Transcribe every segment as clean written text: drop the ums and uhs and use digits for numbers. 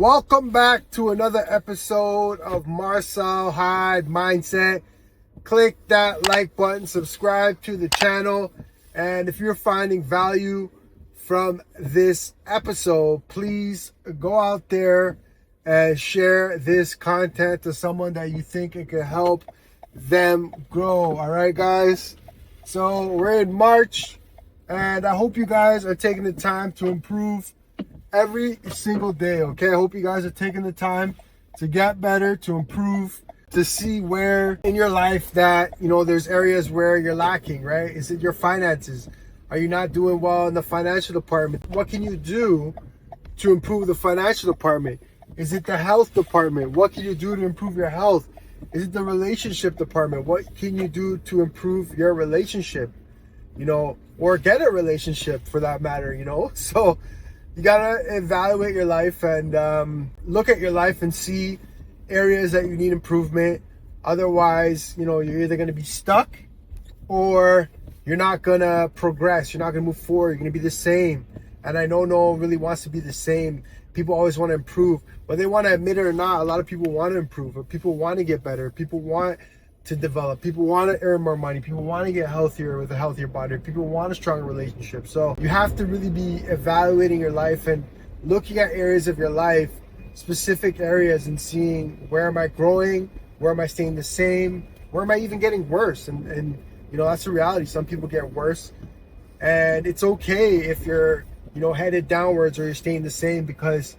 Welcome back to another episode of Marcel, Hyde Mindset. Click that like button, subscribe to the channel, and if you're finding value from this episode, please go out there and share this content to someone that you think it could help them grow. All right, guys? So we're in March, and I hope you guys are taking the time to improve every single day, okay? I hope you guys are taking the time to get better, to improve, to see where in your life that, there's areas where you're lacking, right? Is it your finances? Are you not doing well in the financial department? What can you do to improve the financial department? Is it the health department? What can you do to improve your health? Is it the relationship department? What can you do to improve your relationship? Or get a relationship for that matter, So you gotta evaluate your life and look at your life and see areas that you need improvement. Otherwise, you're either gonna be stuck or you're not gonna progress. You're not gonna move forward. You're gonna be the same. And I know no one really wants to be the same. People always want to improve, whether they want to admit it or not. A lot of people want to improve, or people want to get better. People want to develop. People want to earn more money. People want to get healthier with a healthier body. People want a stronger relationship. So you have to really be evaluating your life and looking at areas of your life, specific areas, and seeing where am I growing? Where am I staying the same? Where am I even getting worse? And that's the reality. Some people get worse, and it's okay if you're, headed downwards or you're staying the same, because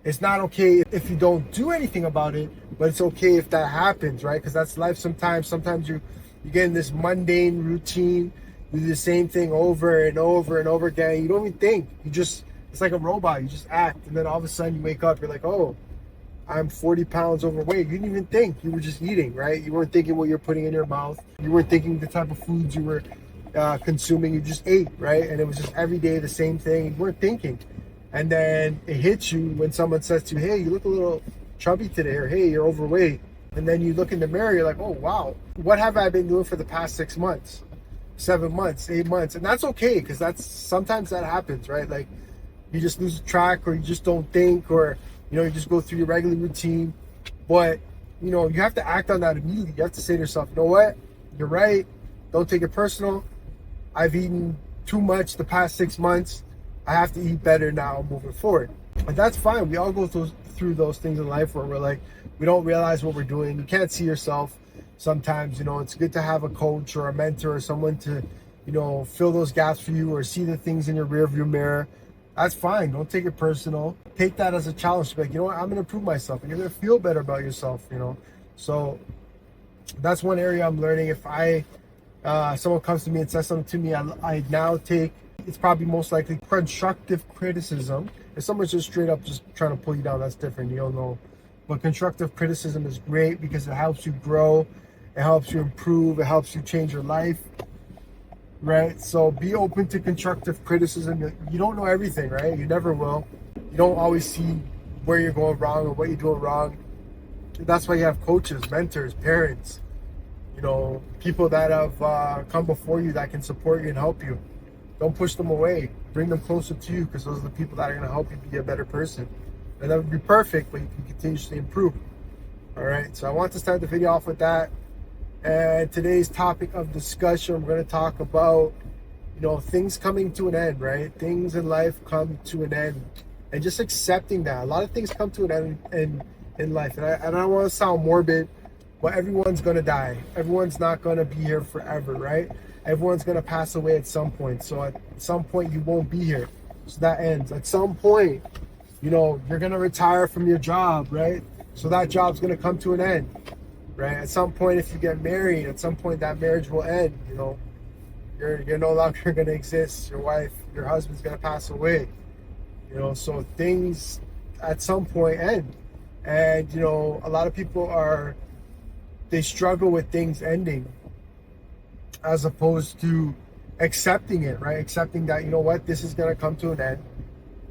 it's not okay if you don't do anything about it, but it's okay if that happens, right? Because that's life sometimes. Sometimes you get in this mundane routine, you do the same thing over and over and over again. You don't even think. It's like a robot. You just act, and then all of a sudden you wake up, you're like, oh, I'm 40 pounds overweight. You didn't even think. You were just eating, right? You weren't thinking what you're putting in your mouth. You weren't thinking the type of foods you were consuming. You just ate, right? And it was just every day the same thing. You weren't thinking. And then it hits you when someone says to you, hey, you look a little chubby today, or hey, you're overweight. And then you look in the mirror, you're like, oh, wow, what have I been doing for the past 6 months, 7 months, 8 months? And that's okay, because sometimes that happens, right? Like you just lose track, or you just don't think, or, you just go through your regular routine. But, you have to act on that immediately. You have to say to yourself, you know what? You're right. Don't take it personal. I've eaten too much the past 6 months. I have to eat better now moving forward. And that's fine. We all go through those things in life where we're like, we don't realize what we're doing. You can't see yourself sometimes. It's good to have a coach or a mentor or someone to, fill those gaps for you, or see the things in your rearview mirror. That's fine. Don't take it personal. Take that as a challenge to be like, I'm going to improve myself, and you're going to feel better about yourself, So that's one area I'm learning. If someone comes to me and says something to me, I now take, it's probably most likely constructive criticism. If someone's just straight up just trying to pull you down, that's different. You don't know. But constructive criticism is great because it helps you grow. It helps you improve. It helps you change your life, right? So be open to constructive criticism. You don't know everything, right? You never will. You don't always see where you're going wrong or what you're doing wrong. That's why you have coaches, mentors, parents, people that have come before you that can support you and help you. Don't push them away. Bring them closer to you, because those are the people that are going to help you be a better person. And that would be perfect, but you can continuously improve. All right, so I want to start the video off with that. And today's topic of discussion, we're going to talk about, things coming to an end, right? Things in life come to an end. And just accepting that. A lot of things come to an end in life. And I don't want to sound morbid, but everyone's going to die. Everyone's not going to be here forever, right? Everyone's going to pass away at some point. So at some point, you won't be here. So that ends. At some point, you're going to retire from your job, right? So that job's going to come to an end, right? At some point, if you get married, at some point that marriage will end, You're no longer going to exist. Your wife, your husband's going to pass away, So things at some point end. And, a lot of people they struggle with things ending, as opposed to accepting it, right? Accepting that, this is going to come to an end.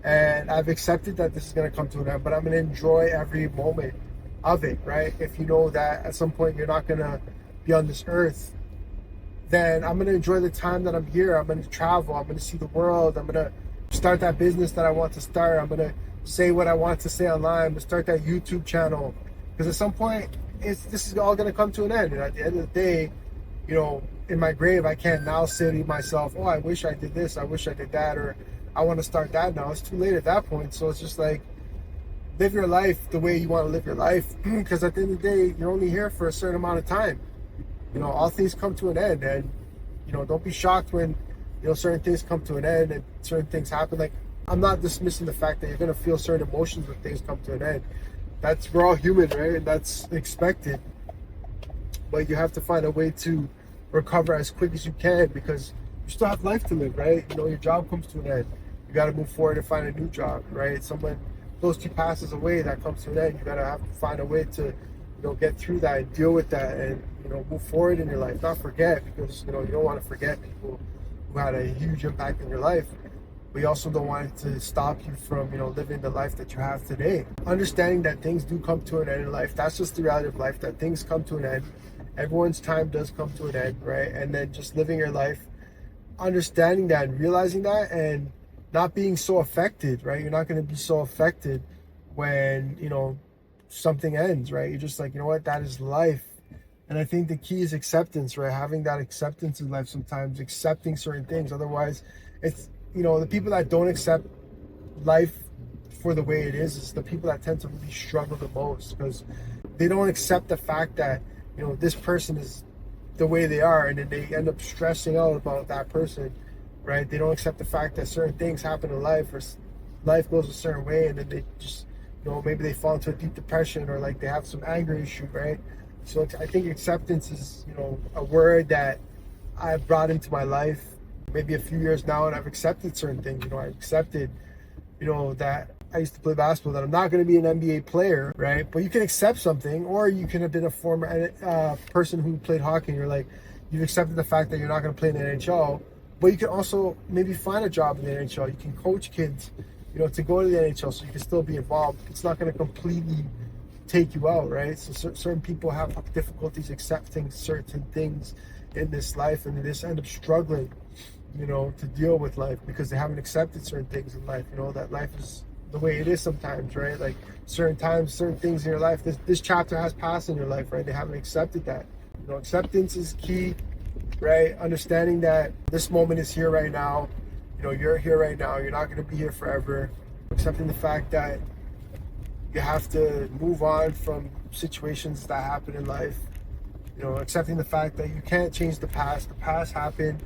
And I've accepted that this is going to come to an end, but I'm going to enjoy every moment of it, right? If you know that at some point you're not going to be on this earth, then I'm going to enjoy the time that I'm here. I'm going to travel. I'm going to see the world. I'm going to start that business that I want to start. I'm going to say what I want to say online, to start that YouTube channel. Because at some point, this is all going to come to an end. And at the end of the day, you know, in my grave, I can't now say to myself, oh, I wish I did this, I wish I did that, or I want to start that now. It's too late at that point. So it's just like, live your life the way you want to live your life. Because at the end of the day, you're only here for a certain amount of time. You know, all things come to an end. And, you know, don't be shocked when, you know, certain things come to an end and certain things happen. Like, I'm not dismissing the fact that you're going to feel certain emotions when things come to an end. We're all human, right? And that's expected. But you have to find a way to recover as quick as you can, because you still have life to live, right? You know, your job comes to an end. You got to move forward and find a new job, right? Someone close to you passes away, that comes to an end. You got to have to find a way to, you know, get through that and deal with that and, you know, move forward in your life. Not forget, because, you know, you don't want to forget people who had a huge impact in your life. But you also don't want it to stop you from, you know, living the life that you have today. Understanding that things do come to an end in life. That's just the reality of life, that things come to an end. Everyone's time does come to an end, right? And then just living your life, understanding that and realizing that, and not being so affected, right? You're not going to be so affected when, you know, something ends, right? You're just like, you know what, that is life. And I think the key is acceptance, right? Having that acceptance in life sometimes, accepting certain things. Otherwise, it's, you know, the people that don't accept life for the way it is the people that tend to really struggle the most, because they don't accept the fact that, you know, this person is the way they are, and then they end up stressing out about that person, right? They don't accept the fact that certain things happen in life, or life goes a certain way, and then they just, you know, maybe they fall into a deep depression, or like they have some anger issue, right? So I think acceptance is, you know, a word that I've brought into my life maybe a few years now, and I've accepted certain things. You know, I've accepted, you know, that I used to play basketball, that I'm not going to be an NBA player, right? But you can accept something, or you can have been a former person who played hockey, and you're like, you've accepted the fact that you're not going to play in the NHL, but you can also maybe find a job in the NHL. You can coach kids, you know, to go to the NHL, so you can still be involved. It's not going to completely take you out, right? So certain people have difficulties accepting certain things in this life, and they just end up struggling, you know, to deal with life because they haven't accepted certain things in life. You know, that life is the way it is sometimes, right? Like certain times, certain things in your life, this chapter has passed in your life, right? They haven't accepted that. You know, acceptance is key, right? Understanding that this moment is here right now. You know, you're here right now. You're not going to be here forever. Accepting the fact that you have to move on from situations that happen in life. You know, accepting the fact that you can't change the past. The past happened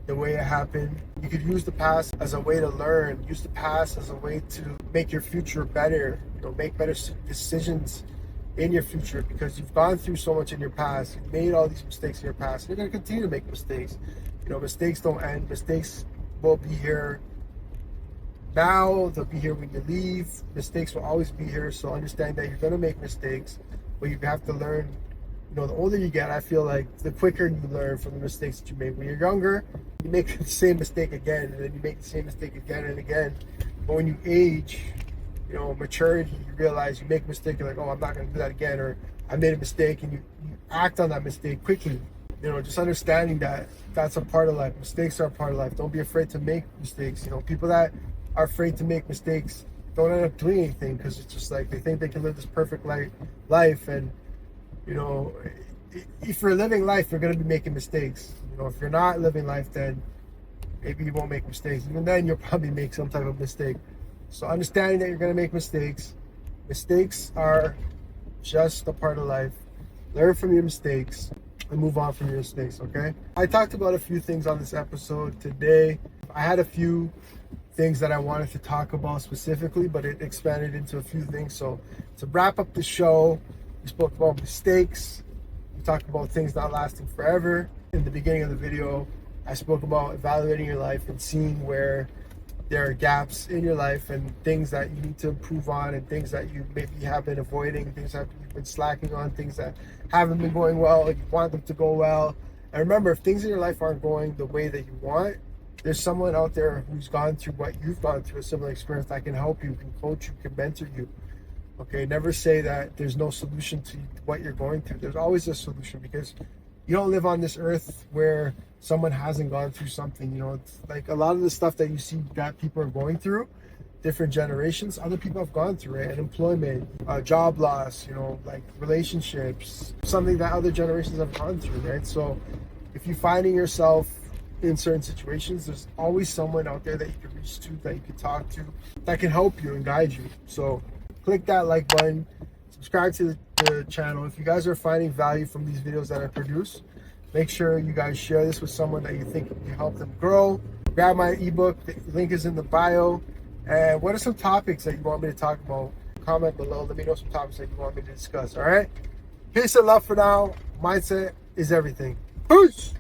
the way it happened. You could use the past as a way to learn, use the past as a way to make your future better, you know, make better decisions in your future, because you've gone through so much in your past. You've made all these mistakes in your past. You're going to continue to make mistakes. You know, mistakes don't end. Mistakes will be here now. They'll be here when you leave. Mistakes will always be here. So understand that you're going to make mistakes, but you have to learn. You know, the older you get, I feel like the quicker you learn from the mistakes that you made. When you're younger, you make the same mistake again, and then you make the same mistake again and again. But when you age, you know, maturity, you realize you make a mistake, you're like, oh, I'm not going to do that again, or I made a mistake, and you act on that mistake quickly. You know, just understanding that that's a part of life. Mistakes are a part of life. Don't be afraid to make mistakes. You know, people that are afraid to make mistakes don't end up doing anything, because it's just like they think they can live this perfect life, and you know, if you're living life, you're going to be making mistakes. You know, if you're not living life, then maybe you won't make mistakes. Even then, you'll probably make some type of mistake. So understanding that you're going to make mistakes. Mistakes are just a part of life. Learn from your mistakes and move on from your mistakes, okay? I talked about a few things on this episode today. I had a few things that I wanted to talk about specifically, but it expanded into a few things. So to wrap up the show, we spoke about mistakes. We talked about things not lasting forever. In the beginning of the video, I spoke about evaluating your life and seeing where there are gaps in your life and things that you need to improve on, and things that you maybe have been avoiding, things that you've been slacking on, things that haven't been going well, and you want them to go well. And remember, if things in your life aren't going the way that you want, there's someone out there who's gone through what you've gone through, a similar experience, that can help you, can coach you, can mentor you. Okay, never say that there's no solution to what you're going through. There's always a solution, because you don't live on this earth where someone hasn't gone through something. You know, it's like a lot of the stuff that you see that people are going through, different generations, other people have gone through it. Unemployment, job loss, like relationships, something that other generations have gone through, right? So if you're finding yourself in certain situations, there's always someone out there that you can reach to, that you can talk to, that can help you and guide you. So click that like button, subscribe to the channel. If you guys are finding value from these videos that I produce, make sure you guys share this with someone that you think can help them grow. Grab my ebook, the link is in the bio. And what are some topics that you want me to talk about? Comment below, let me know some topics that you want me to discuss, all right? Peace and love for now. Mindset is everything. Peace!